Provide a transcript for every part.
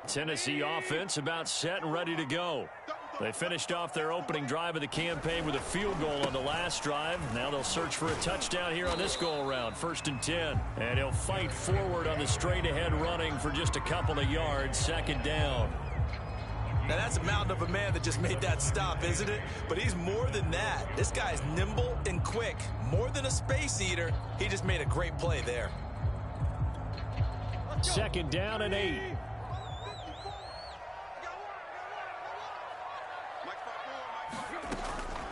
Tennessee offense about set and ready to go. They finished off their opening drive of the campaign with a field goal on the last drive. Now they'll search for a touchdown here on this go-around. 1st and 10. And he'll fight forward on the straight-ahead running for just a couple of yards. 2nd down. Now that's a mountain of a man that just made that stop, isn't it? But he's more than that. This guy's nimble and quick. More than a space eater. He just made a great play there. 2nd down and 8.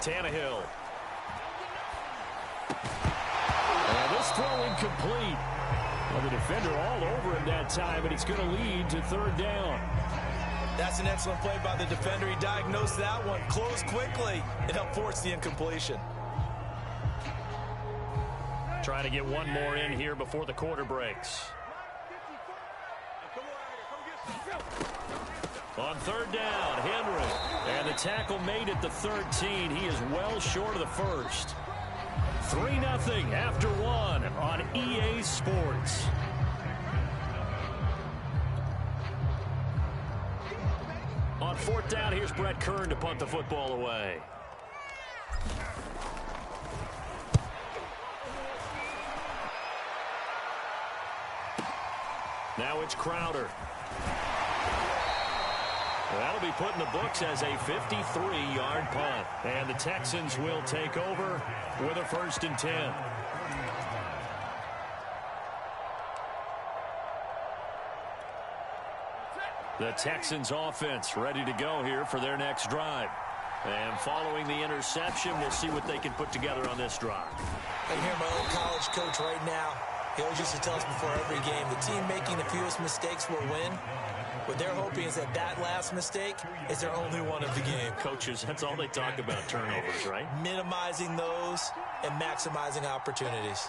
Tannehill. And this throw incomplete. Well, the defender all over him that time, and it's going to lead to 3rd down. That's an excellent play by the defender. He diagnosed that one, closed quickly, and helped force the incompletion. Trying to get one more in here before the quarter breaks. On 3rd down, Henry. And the tackle made at the 13. He is well short of the first. 3-0 after 1 on EA Sports. On 4th down, here's Brett Kern to punt the football away. Now it's Crowder. That'll be put in the books as a 53-yard punt. And the Texans will take over with a 1st and 10. The Texans offense ready to go here for their next drive. And following the interception, we'll see what they can put together on this drive. I can hear my old college coach right now. He always used to tell us before every game, the team making the fewest mistakes will win. What they're hoping is that that last mistake is their only one of the game. Coaches, that's all they talk about, turnovers, right? Minimizing those and maximizing opportunities.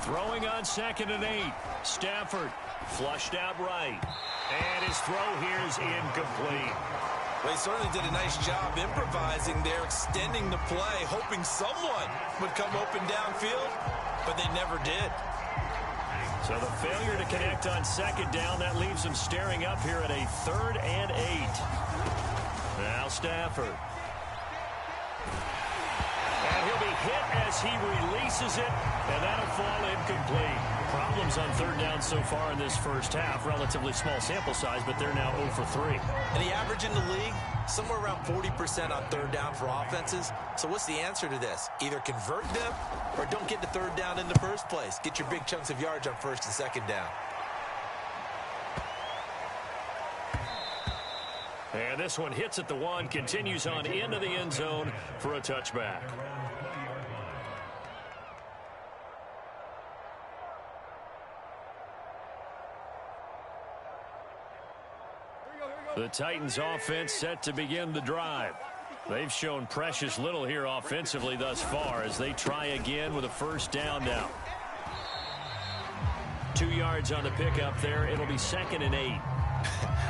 Throwing on 2nd and 8. Stafford flushed out right. And his throw here is incomplete. Well, he certainly did a nice job improvising there, extending the play, hoping someone would come open downfield, but they never did. So the failure to connect on 2nd down, that leaves them staring up here at a 3rd and 8. Now Stafford. And he'll be hit as he releases it, and that'll fall incomplete. Problems on 3rd down so far in this first half. Relatively small sample size, but they're now 0 for 3. And the average in the league, somewhere around 40% on 3rd down for offenses. So what's the answer to this? Either convert them or don't get to 3rd down in the first place. Get your big chunks of yards on 1st and 2nd down. And this one hits at the 1, continues on into the end zone for a touchback. The Titans offense set to begin the drive. They've shown precious little here offensively thus far as they try again with a 1st down now. 2 yards on the pickup there. It'll be 2nd and 8.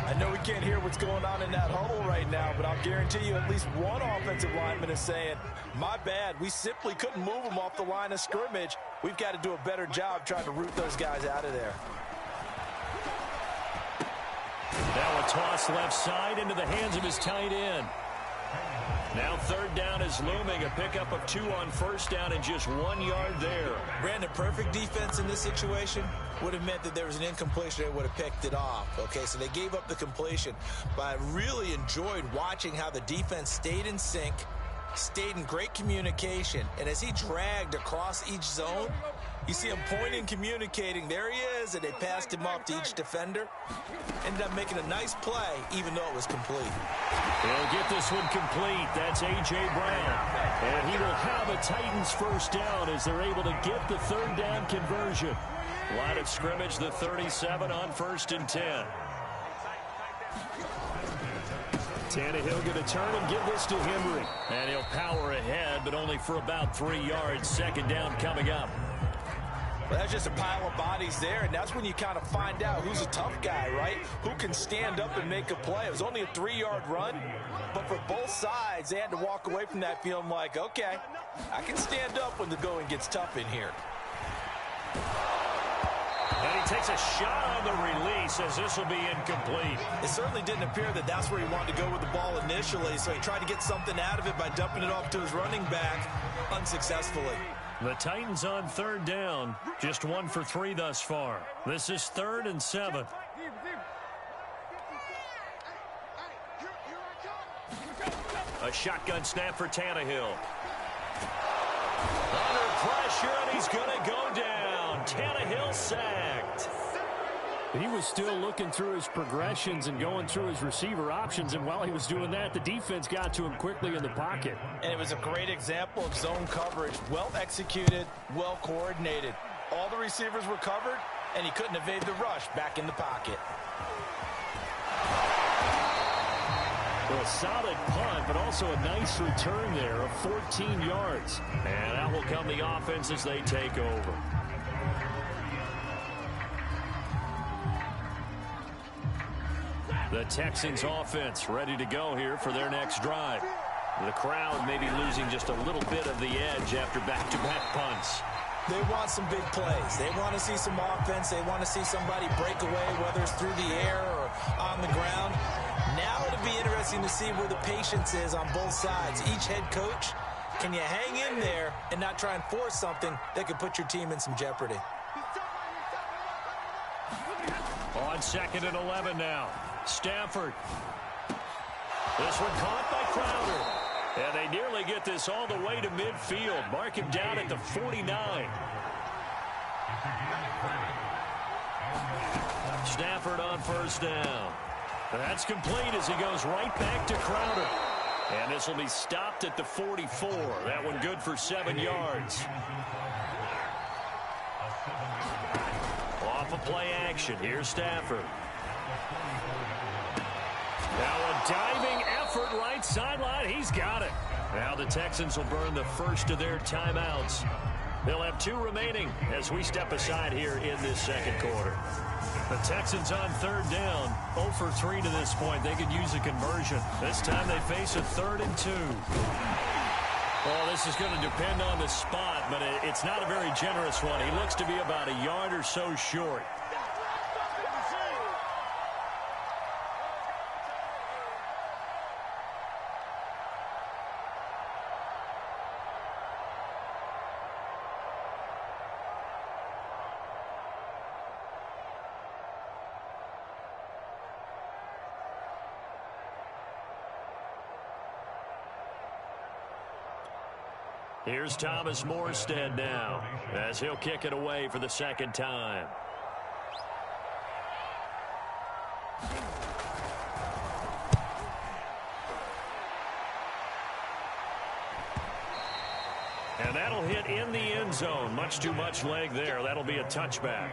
I know we can't hear what's going on in that huddle right now, but I'll guarantee you at least one offensive lineman is saying, my bad, we simply couldn't move them off the line of scrimmage. We've got to do a better job trying to root those guys out of there. Now a toss left side into the hands of his tight end. Now 3rd down is looming. A pickup of 2 on 1st down and just 1 yard there. Brandon, perfect defense in this situation would have meant that there was an incompletion. They would have picked it off. Okay, so they gave up the completion. But I really enjoyed watching how the defense stayed in sync, stayed in great communication. And as he dragged across each zone, you see him pointing, communicating. There he is, and they passed him off to each defender. Ended up making a nice play, even though it was complete. He'll get this one complete. That's A.J. Brown. And he will have a Titans 1st down as they're able to get the 3rd down conversion. Line of scrimmage, the 37 on 1st and 10. Tannehill going to turn and give this to Henry. And he'll power ahead, but only for about 3 yards. 2nd down coming up. Well, that's just a pile of bodies there, and that's when you kind of find out who's a tough guy, right? Who can stand up and make a play. It was only a 3-yard run, but for both sides, they had to walk away from that feeling like, okay, I can stand up when the going gets tough in here. And he takes a shot on the release as this will be incomplete. It certainly didn't appear that that's where he wanted to go with the ball initially, so he tried to get something out of it by dumping it off to his running back unsuccessfully. The Titans on 3rd down, just 1 for 3 thus far. This is 3rd and 7. A shotgun snap for Tannehill. Under pressure, and he's going to go down. Tannehill sacked. He was still looking through his progressions and going through his receiver options, and while he was doing that, the defense got to him quickly in the pocket. And it was a great example of zone coverage. Well executed, well coordinated. All the receivers were covered, and he couldn't evade the rush back in the pocket. Well, a solid punt, but also a nice return there of 14 yards. And out will come the offense as they take over. The Texans offense ready to go here for their next drive. The crowd may be losing just a little bit of the edge after back-to-back punts. They want some big plays. They want to see some offense. They want to see somebody break away, whether it's through the air or on the ground. Now it'll be interesting to see where the patience is on both sides. Each head coach, can you hang in there and not try and force something that could put your team in some jeopardy? On 2nd and 11 now. Stafford. This one caught by Crowder. And they nearly get this all the way to midfield. Mark him down at the 49. Stafford on 1st down. That's complete as he goes right back to Crowder. And this will be stopped at the 44. That one good for 7 yards. Off of play action. Here's Stafford. Now a diving effort right sideline. He's got it. Now the Texans will burn the first of their timeouts. They'll have 2 remaining as we step aside here in this 2nd quarter. The Texans on 3rd down. 0 for 3 to this point. They could use a conversion. This time they face a 3rd and 2. Well, this is going to depend on the spot, but it's not a very generous one. He looks to be about a yard or so short. Here's Thomas Morstead now as he'll kick it away for the 2nd time. And that'll hit in the end zone. Much too much leg there. That'll be a touchback.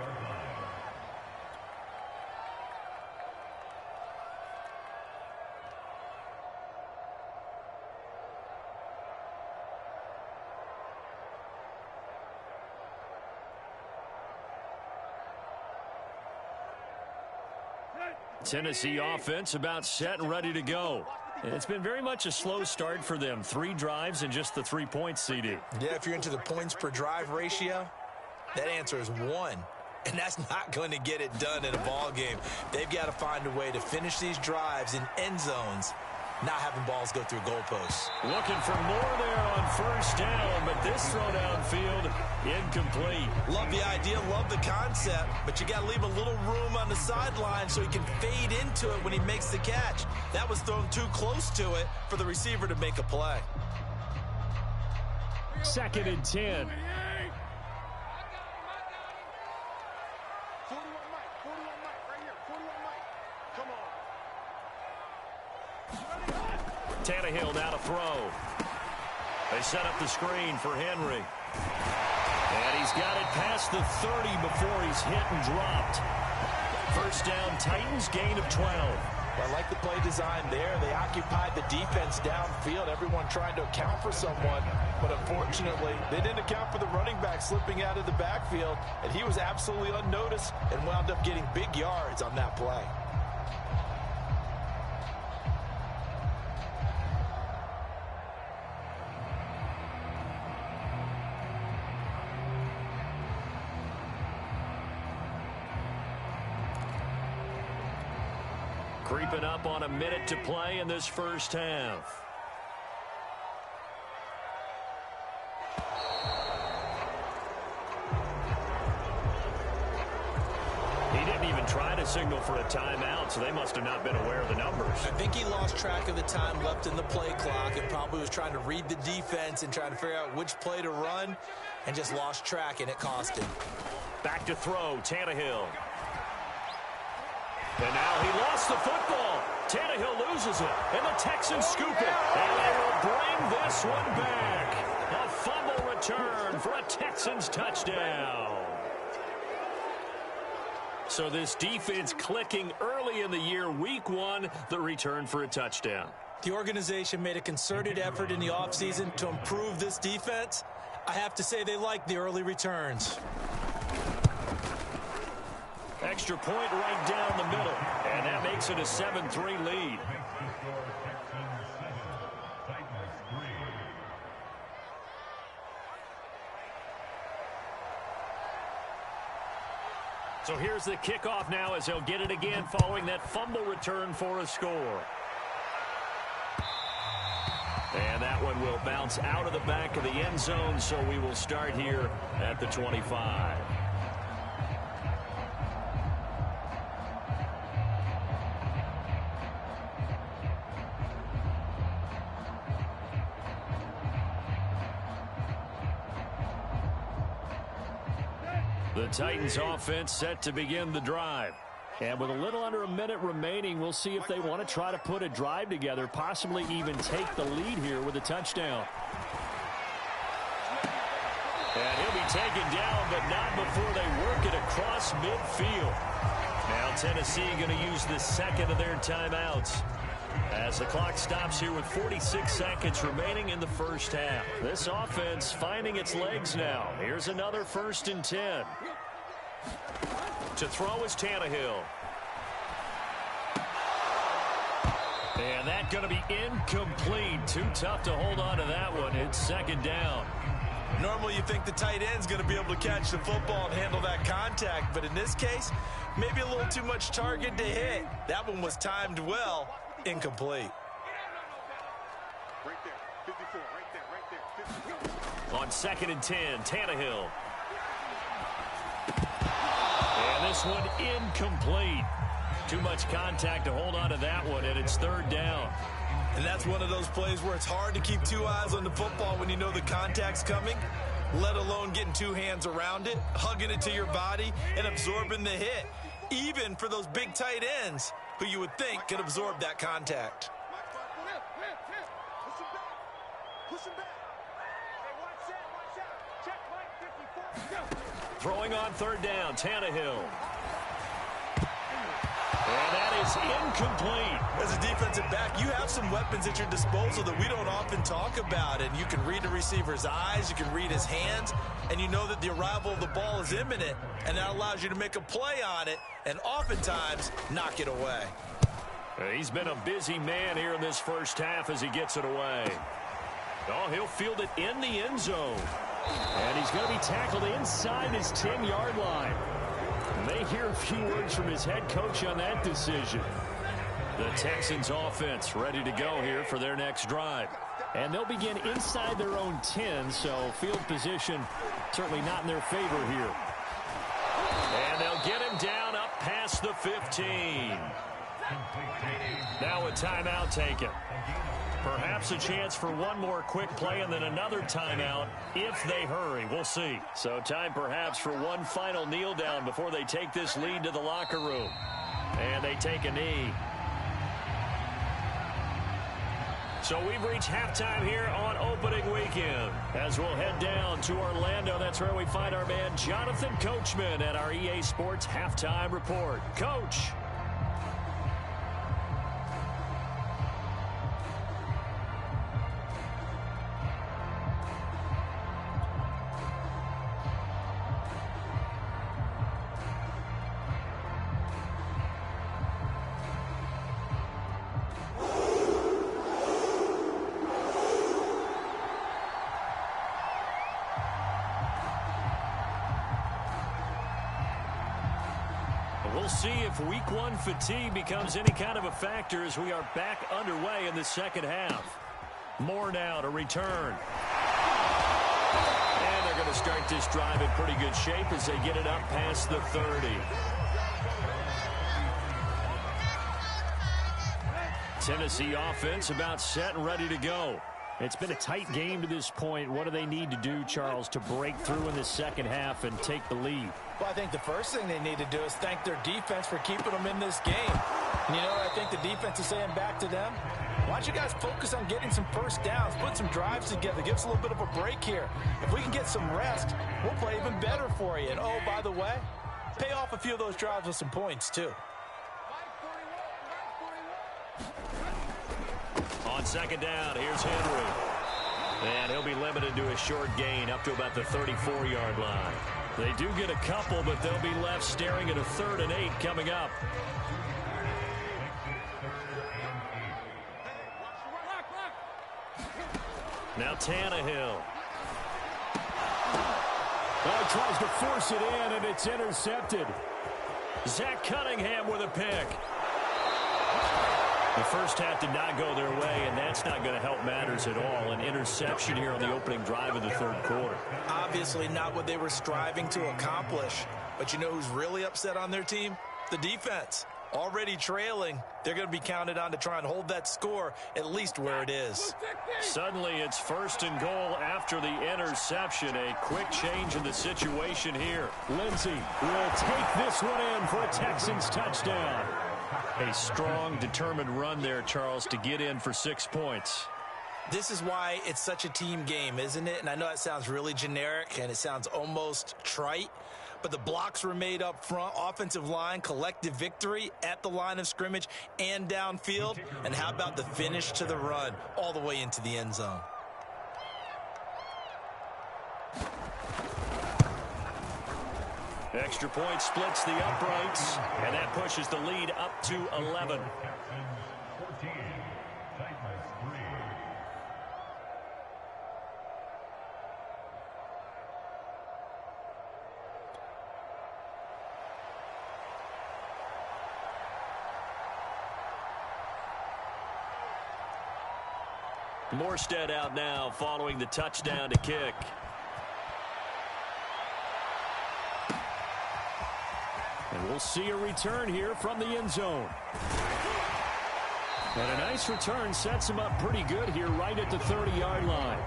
Tennessee offense about set and ready to go. And it's been very much a slow start for them. 3 drives and just the 3 points, CD. Yeah, if you're into the points per drive ratio, that answer is 1. And that's not going to get it done in a ball game. They've got to find a way to finish these drives in end zones, not having balls go through goalposts. Looking for more there on 1st down, but this throw downfield incomplete. Love the idea, love the concept, but you got to leave a little room on the sideline so he can fade into it when he makes the catch. That was thrown too close to it for the receiver to make a play. 2nd and 10. Tannehill now to throw. They set up the screen for Henry. And he's got it past the 30 before he's hit and dropped. 1st down, Titans, gain of 12. I like the play design there. They occupied the defense downfield, everyone trying to account for someone, but unfortunately, they didn't account for the running back slipping out of the backfield, and he was absolutely unnoticed and wound up getting big yards on that play. Creeping up on a minute to play in this first half. He didn't even try to signal for a timeout, so they must have not been aware of the numbers. I think he lost track of the time left in the play clock and probably was trying to read the defense and trying to figure out which play to run and just lost track, and it cost him. Back to throw, Tannehill. And now he lost the football. Tannehill loses it, and the Texans scoop it. And they will bring this one back. A fumble return for a Texans touchdown. So this defense clicking early in the year, week one, the return for a touchdown. The organization made a concerted effort in the offseason to improve this defense. I have to say they like the early returns. Extra point right down the middle, and that makes it a 7-3 lead. So here's the kickoff now as they'll get it again following that fumble return for a score. And that one will bounce out of the back of the end zone, so we will start here at the 25. The Titans offense set to begin the drive. And with a little under a minute remaining, we'll see if they want to try to put a drive together, possibly even take the lead here with a touchdown. And he'll be taken down, but not before they work it across midfield. Now Tennessee going to use the second of their timeouts as the clock stops here with 46 seconds remaining in the first half. This offense finding its legs now. Here's another 1st and 10. To throw is Tannehill. And that's going to be incomplete. Too tough to hold on to that one. It's 2nd down. Normally you think the tight end's going to be able to catch the football and handle that contact, but in this case, maybe a little too much target to hit. That one was timed well. Incomplete. Right there, 54, right there, 54. On 2nd and 10, Tannehill. And this one incomplete. Too much contact to hold on to that one, and it's 3rd down. And that's one of those plays where it's hard to keep two eyes on the football when you know the contact's coming, let alone getting two hands around it, hugging it to your body, and absorbing the hit. Even for those big tight ends who you would think could absorb that contact. Throwing on 3rd down, Tannehill. And that is incomplete. As a defensive back, you have some weapons at your disposal that we don't often talk about. And you can read the receiver's eyes, you can read his hands, and you know that the arrival of the ball is imminent. And that allows you to make a play on it and oftentimes knock it away. He's been a busy man here in this first half as he gets it away. Oh, he'll field it in the end zone. And he's going to be tackled inside his 10-yard line. May hear a few words from his head coach on that decision. The Texans offense ready to go here for their next drive. And they'll begin inside their own 10, so field position certainly not in their favor here. And they'll get him down up past the 15. Now a timeout taken. Perhaps a chance for one more quick play and then another timeout if they hurry. We'll see. So time perhaps for one final kneel down before they take this lead to the locker room. And they take a knee. So we've reached halftime here on opening weekend. As we'll head down to Orlando, that's where we find our man Jonathan Coachman at our EA Sports Halftime Report. Coach. We'll see if week one fatigue becomes any kind of a factor as we are back underway in the second half. Moore now to return. And they're going to start this drive in pretty good shape as they get it up past the 30. Tennessee offense about set and ready to go. It's been a tight game to this point. What do they need to do, Charles, to break through in the second half and take the lead? Well, I think the first thing they need to do is thank their defense for keeping them in this game. And, you know, I think the defense is saying back to them, why don't you guys focus on getting some first downs, put some drives together, give us a little bit of a break here. If we can get some rest, we'll play even better for you. And, oh, by the way, pay off a few of those drives with some points, too. On second down, here's Henry. And he'll be limited to a short gain up to about the 34-yard line. They do get a couple, but they'll be left staring at a 3rd and 8 coming up. Now Tannehill. Oh, he tries to force it in, and it's intercepted. Zach Cunningham with a pick. The first half did not go their way, and that's not going to help matters at all. An interception here on the opening drive of the third quarter. Obviously not what they were striving to accomplish. But you know who's really upset on their team? The defense. Already trailing, they're going to be counted on to try and hold that score at least where it is. Suddenly it's 1st and goal after the interception. A quick change in the situation here. Lindsey will take this one in for a Texans touchdown. A strong, determined run there, Charles, to get in for 6 points. This is why it's such a team game, isn't it? And I know it sounds really generic and it sounds almost trite, but the blocks were made up front, offensive line, collective victory at the line of scrimmage and downfield. And how about the finish to the run all the way into the end zone? Extra point splits the uprights, and that pushes the lead up to 11. Morstead out now following the touchdown to kick. And we'll see a return here from the end zone. And a nice return sets him up pretty good here right at the 30-yard line.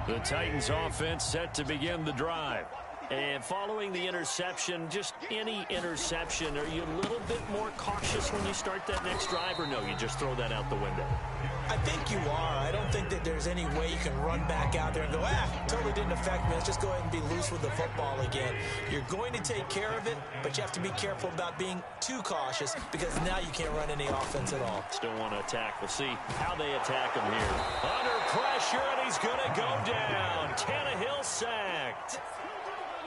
The Titans offense set to begin the drive. And following the interception, just any interception, are you a little bit more cautious when you start that next drive, or no, you just throw that out the window? I think you are. I don't think that there's any way you can run back out there and go, totally didn't affect me. Let's just go ahead and be loose with the football again. You're going to take care of it, but you have to be careful about being too cautious because now you can't run any offense at all. Still want to attack. We'll see how they attack him here. Under pressure, and he's going to go down. Tannehill sacked.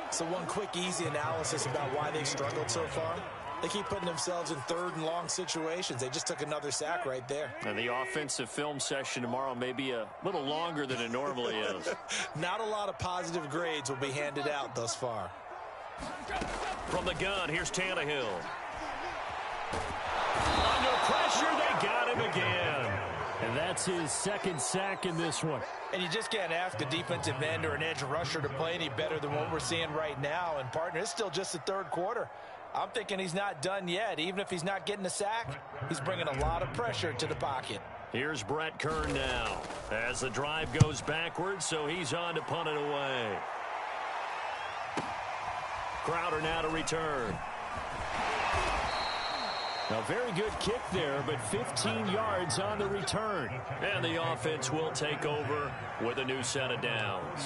So one quick, easy analysis about why they've struggled so far. They keep putting themselves in 3rd and long situations. They just took another sack right there. And the offensive film session tomorrow may be a little longer than it normally is. Not a lot of positive grades will be handed out thus far. From the gun, here's Tannehill. Under pressure, they got him again. And that's his 2nd sack in this one. And you just can't ask a defensive end or an edge rusher to play any better than what we're seeing right now. And, partner, it's still just the 3rd quarter. I'm thinking he's not done yet. Even if he's not getting a sack, he's bringing a lot of pressure to the pocket. Here's Brett Kern now as the drive goes backwards, so he's on to punt it away. Crowder now to return. A very good kick there, but 15 yards on the return. And the offense will take over with a new set of downs.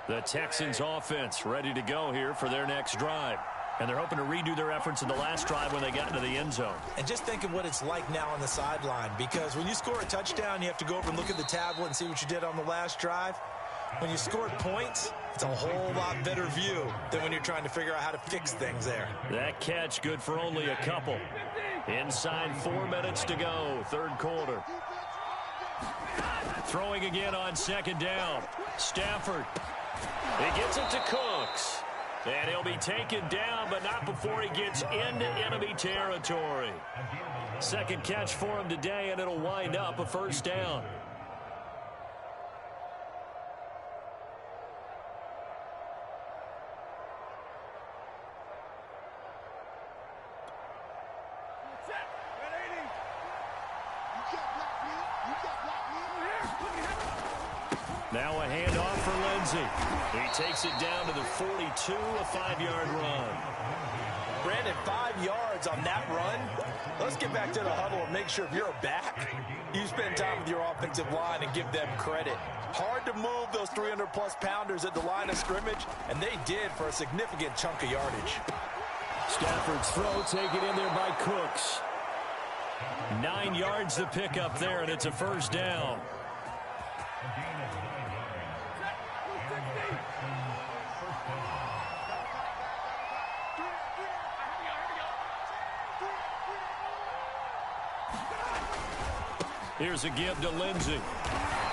The Texans offense ready to go here for their next drive. And they're hoping to redo their efforts in the last drive when they got into the end zone. And just think of what it's like now on the sideline, because when you score a touchdown, you have to go over and look at the tablet and see what you did on the last drive. When you scored points, it's a whole lot better view than when you're trying to figure out how to fix things there. That catch good for only a couple. Inside 4 minutes to go, third quarter. Throwing again on second down. Stafford. He gets it to Cooks. And he'll be taken down, but not before he gets into enemy territory. Second catch for him today, and it'll wind up a first down. Now a handoff for Lindsey. He takes it down to the 42, a 5-yard run. Brandon, 5 yards on that run. Let's get back to the huddle and make sure if you're a back, you spend time with your offensive line and give them credit. Hard to move those 300-plus pounders at the line of scrimmage, and they did for a significant chunk of yardage. Stafford's throw taken in there by Cooks. 9 yards to pick up there, and it's a first down. Here's a give to Lindsey.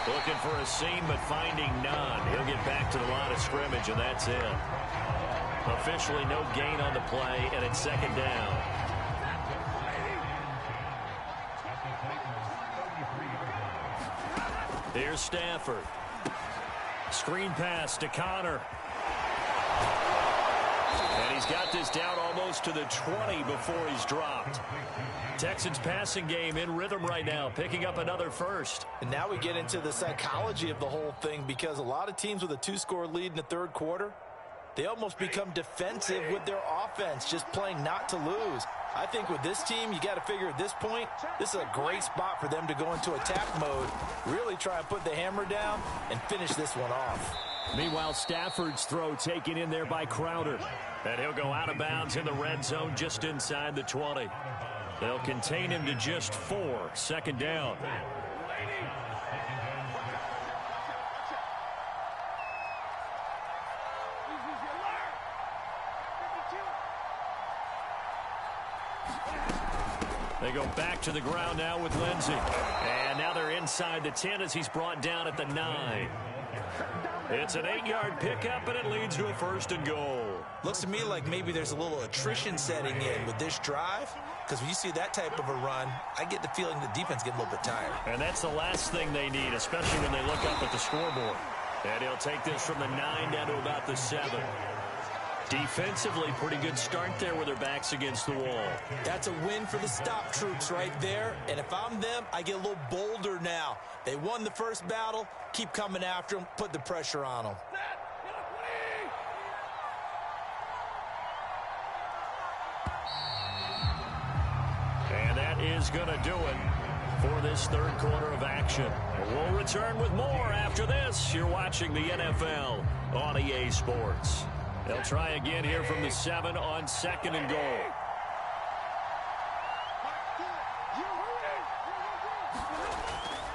Looking for a seam, but finding none. He'll get back to the line of scrimmage, and that's it. Officially no gain on the play, and it's second down. Here's Stafford. Screen pass to Connor. And he's got this down almost to the 20 before he's dropped. Texans passing game in rhythm right now, picking up another first. And now we get into the psychology of the whole thing, because a lot of teams with a 2-score lead in the third quarter, they almost become defensive with their offense, just playing not to lose. I think with this team, you got to figure at this point, this is a great spot for them to go into attack mode, really try and put the hammer down and finish this one off. Meanwhile, Stafford's throw taken in there by Crowder. And he'll go out of bounds in the red zone just inside the 20. They'll contain him to just 4, second down. They go back to the ground now with Lindsey. And now they're inside the 10 as he's brought down at the 9. It's an 8-yard pickup, and it leads to a first and goal. Looks to me like maybe there's a little attrition setting in with this drive, because when you see that type of a run, I get the feeling the defense get a little bit tired. And that's the last thing they need, especially when they look up at the scoreboard. And he'll take this from the 9 down to about the 7. Defensively, pretty good start there with their backs against the wall. That's a win for the stop troops right there. And if I'm them, I get a little bolder now. They won the first battle. Keep coming after them. Put the pressure on them. And that is going to do it for this third quarter of action. We'll return with more after this. You're watching the NFL on EA Sports. They'll try again here from the 7 on second and goal.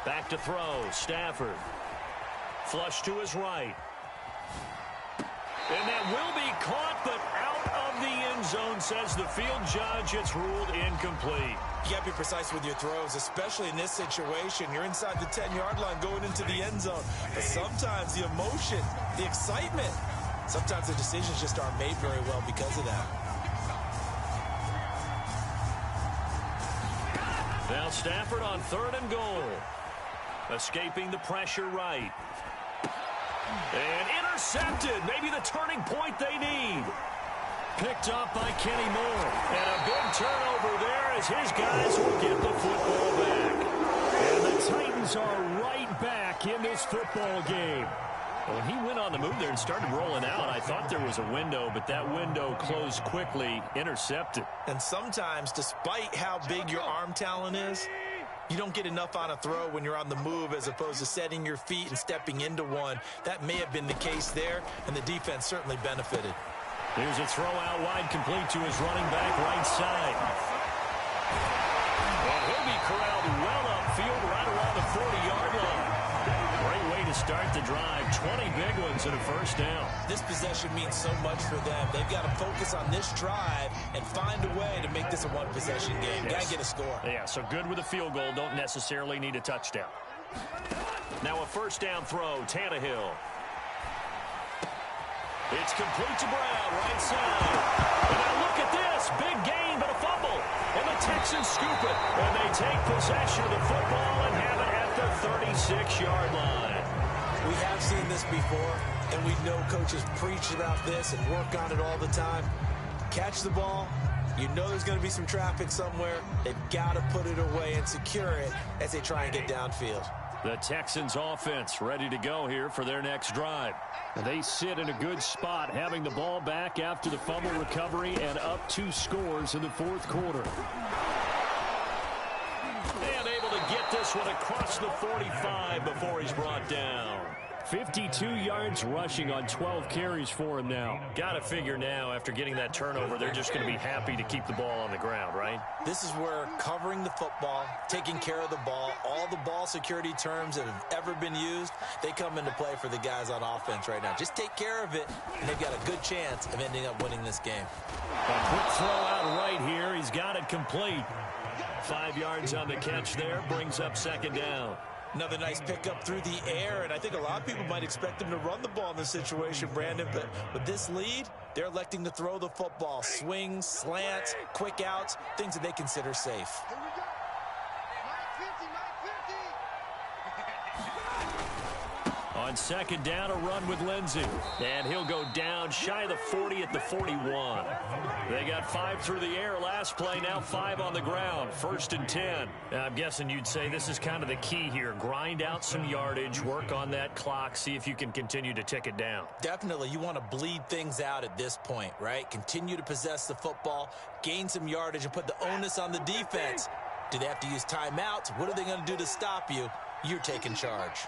Back to throw. Stafford. Flush to his right. And that will be caught, but out of the end zone, says the field judge. It's ruled incomplete. You got to be precise with your throws, especially in this situation. You're inside the 10-yard line going into the end zone. But sometimes the emotion, the excitement, sometimes the decisions just aren't made very well because of that. Now Stafford on third and goal. Escaping the pressure right. And intercepted. Maybe the turning point they need. Picked up by Kenny Moore. And a big turnover there as his guys will get the football back. And the Titans are right back in this football game. When he went on the move there and started rolling out, I thought there was a window, but that window closed quickly, intercepted. And sometimes, despite how big your arm talent is, you don't get enough on a throw when you're on the move as opposed to setting your feet and stepping into one. That may have been the case there, and the defense certainly benefited. Here's a throw out wide, complete to his running back right side. And he'll be corralled well upfield right around the 40-yard line. Great way to to start the drive. 20 big ones and a first down. This possession means so much for them. They've got to focus on this drive and find a way to make this a one-possession game. Yes. Got to get a score. Yeah, so good with a field goal. Don't necessarily need a touchdown. Now a first down throw, Tannehill. It's complete to Brown, right side. And now look at this. Big gain, but a fumble. And the Texans scoop it. And they take possession of the football and have it at the 36-yard line. We have seen this before, and we know coaches preach about this and work on it all the time. Catch the ball. You know there's going to be some traffic somewhere. They've got to put it away and secure it as they try and get downfield. The Texans offense ready to go here for their next drive. And they sit in a good spot, having the ball back after the fumble recovery and up 2 scores in the fourth quarter. And able to get this one across the 45 before he's brought down. 52 yards rushing on 12 carries for him now. Got to figure now, after getting that turnover, they're just going to be happy to keep the ball on the ground, right? This is where covering the football, taking care of the ball, all the ball security terms that have ever been used, they come into play for the guys on offense right now. Just take care of it, and they've got a good chance of ending up winning this game. A quick throw out right here. He's got it complete. 5 yards on the catch there, brings up second down. Another nice pickup through the air, and I think a lot of people might expect him to run the ball in this situation, Brandon, but with this lead, they're electing to throw the football. Swings, slants, quick outs, things that they consider safe. On second down, a run with Lindsey. And he'll go down shy of the 40 at the 41. They got 5 through the air last play, now 5 on the ground. 1st and 10. I'm guessing you'd say this is kind of the key here. Grind out some yardage, work on that clock, see if you can continue to tick it down. Definitely, you want to bleed things out at this point, right? Continue to possess the football, gain some yardage, and put the onus on the defense. Do they have to use timeouts? What are they going to do to stop you? You're taking charge.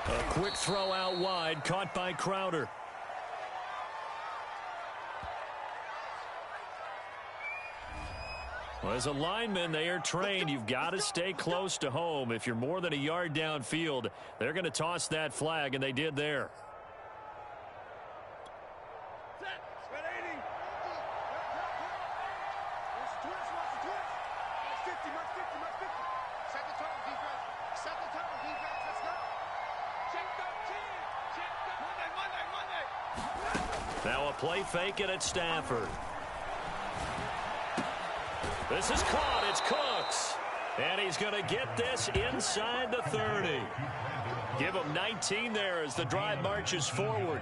A quick throw out wide, caught by Crowder. Well, as a lineman, they are trained. You've got to stay close to home. If you're more than a yard downfield, they're going to toss that flag, and they did there. Now a play fake it at Stafford. This is caught. It's Cooks. And he's going to get this inside the 30. Give him 19 there as the drive marches forward.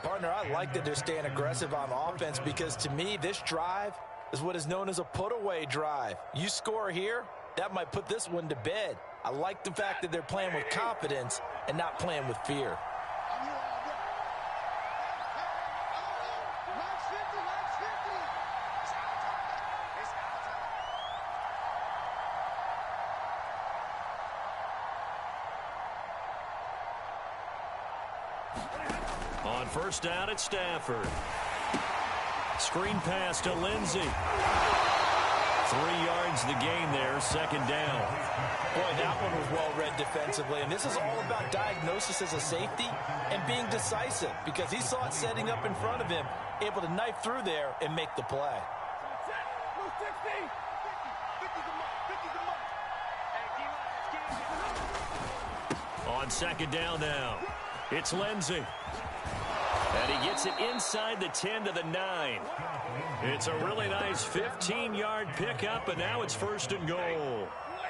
Partner, I like that they're staying aggressive on offense because to me, this drive is what is known as a put-away drive. You score here, that might put this one to bed. I like the fact that they're playing with confidence and not playing with fear. On first down at Stafford. Screen pass to Lindsey. 3 yards the gain there, second down. Boy, that one was well read defensively, and this is all about diagnosis as a safety and being decisive because he saw it setting up in front of him, able to knife through there and make the play. On second down now, it's Lindsey. And he gets it inside the 10 to the 9. It's a really nice 15-yard pickup, and now it's 1st and goal.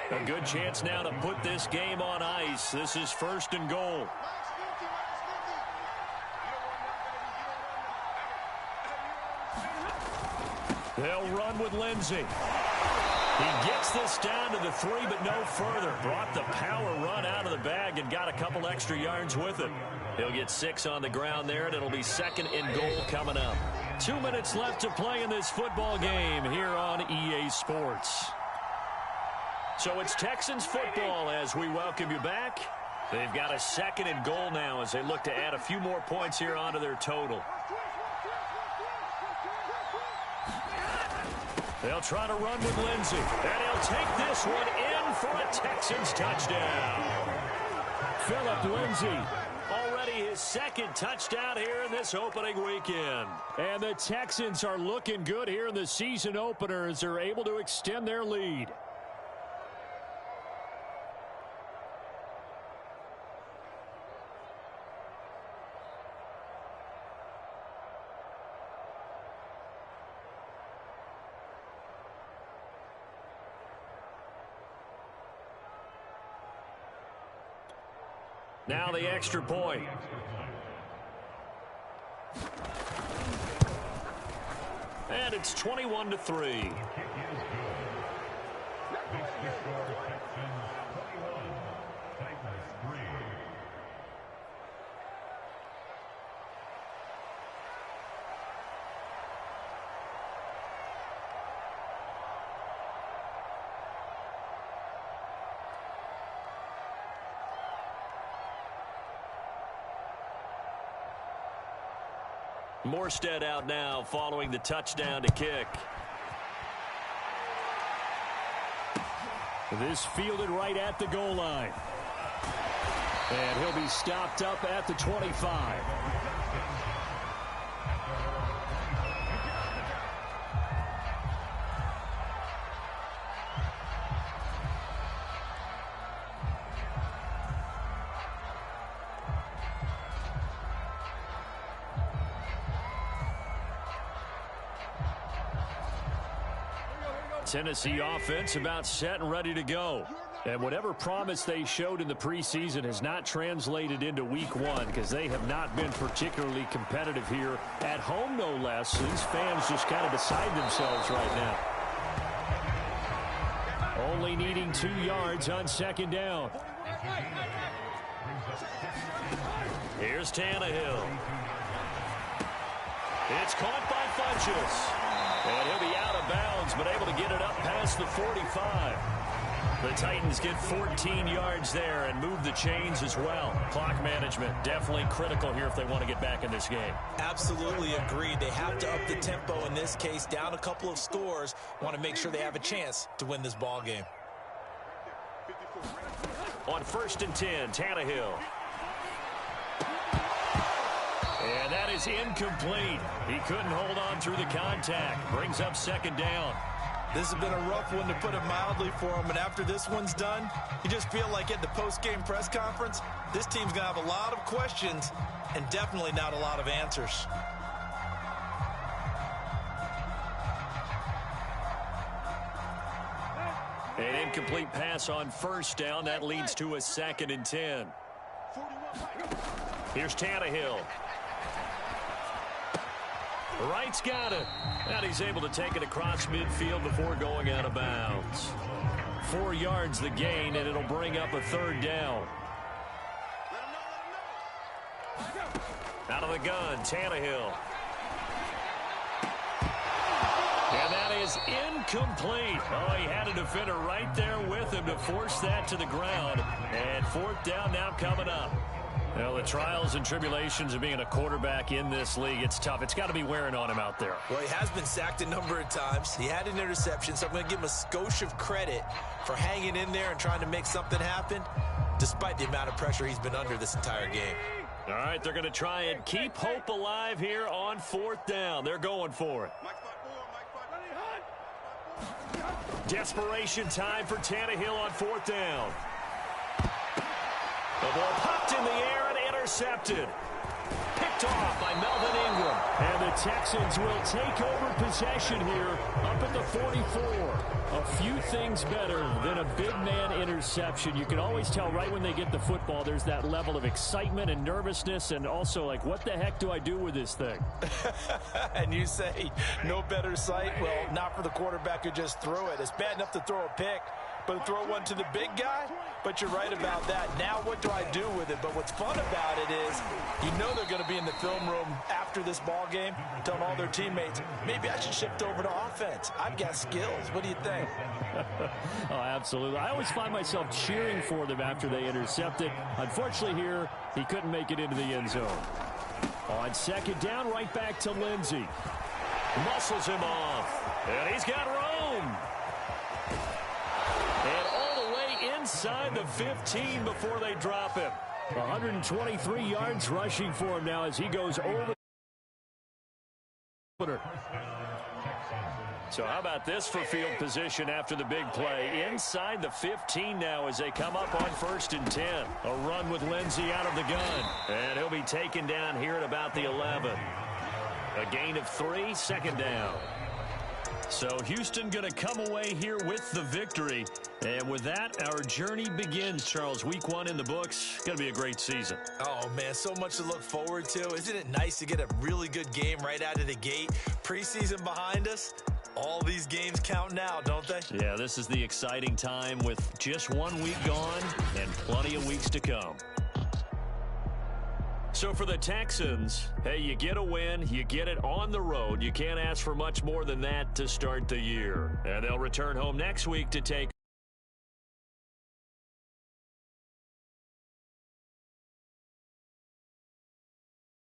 A good chance now to put this game on ice. This is 1st and goal. They'll run with Lindsey. He gets this down to the 3, but no further. Brought the power run out of the bag and got a couple extra yards with it. He'll get 6 on the ground there, and it'll be 2nd and goal coming up. 2 minutes left to play in this football game here on EA Sports. So it's Texans football as we welcome you back. They've got a 2nd and goal now as they look to add a few more points here onto their total. They'll try to run with Lindsey. And he'll take this one in for a Texans touchdown. Phillip Lindsey. Already his second touchdown here in this opening weekend. And the Texans are looking good here in the season opener as they're able to extend their lead. Now the extra point. And it's 21-3. Morstead out now following the touchdown to kick. This fielded right at the goal line. And he'll be stopped up at the 25. Tennessee offense about set and ready to go. And whatever promise they showed in the preseason has not translated into week one because they have not been particularly competitive here at home, no less. These fans just kind of beside themselves right now. Only needing 2 yards on second down. Here's Tannehill. It's caught by Funchess. And he'll be out of bounds, but able to get it up past the 45. The Titans get 14 yards there and move the chains as well. Clock management definitely critical here if they want to get back in this game. Absolutely agreed. They have to up the tempo in this case, down a couple of scores. Want to make sure they have a chance to win this ball game. On 1st and 10, Tannehill. And that is incomplete. He couldn't hold on through the contact. Brings up second down. This has been a rough one, to put it mildly, for him. And after this one's done, you just feel like at the post-game press conference, this team's going to have a lot of questions and definitely not a lot of answers. An incomplete pass on 1st down. That leads to a 2nd and 10. Here's Tannehill. Wright's got it. And he's able to take it across midfield before going out of bounds. 4 yards the gain, and it'll bring up a 3rd down. Out of the gun, Tannehill. And that is incomplete. Oh, he had a defender right there with him to force that to the ground. And 4th down now coming up. Well, the trials and tribulations of being a quarterback in this league, it's tough. It's got to be wearing on him out there. Well, he has been sacked a number of times. He had an interception, so I'm going to give him a skosh of credit for hanging in there and trying to make something happen, despite the amount of pressure he's been under this entire game. All right, they're going to try and keep hope alive here on 4th down. They're going for it. Desperation time for Tannehill on 4th down. The ball popped in the air and intercepted. Picked off by Melvin Ingram. And the Texans will take over possession here up at the 44. A few things better than a big man interception. You can always tell right when they get the football, there's that level of excitement and nervousness and also like, what the heck do I do with this thing? And you say no better sight? Well, not for the quarterback who just threw it. It's bad enough to throw a pick, but to throw one to the big guy? But you're right about that. Now what do I do with it? But what's fun about it is you know they're going to be in the film room after this ball game telling all their teammates, maybe I should shift over to offense. I've got skills. What do you think? Oh, absolutely. I always find myself cheering for them after they intercept it. Unfortunately here, he couldn't make it into the end zone. On 2nd down, right back to Lindsey. Muscles him off. And he's got room. inside the 15 before they drop him. 123 yards rushing for him now as he goes over. So how about this for field position after the big play? Inside the 15 now as they come up on 1st and 10. A run with Lindsey out of the gun. And he'll be taken down here at about the 11. A gain of 3, 2nd down. So Houston going to come away here with the victory. And with that, our journey begins, Charles. Week 1 in the books. Going to be a great season. Oh, man, so much to look forward to. Isn't it nice to get a really good game right out of the gate? Preseason behind us. All these games count now, don't they? Yeah, this is the exciting time with just 1 week gone and plenty of weeks to come. So for the Texans, hey, you get a win, you get it on the road. You can't ask for much more than that to start the year. And they'll return home next week to take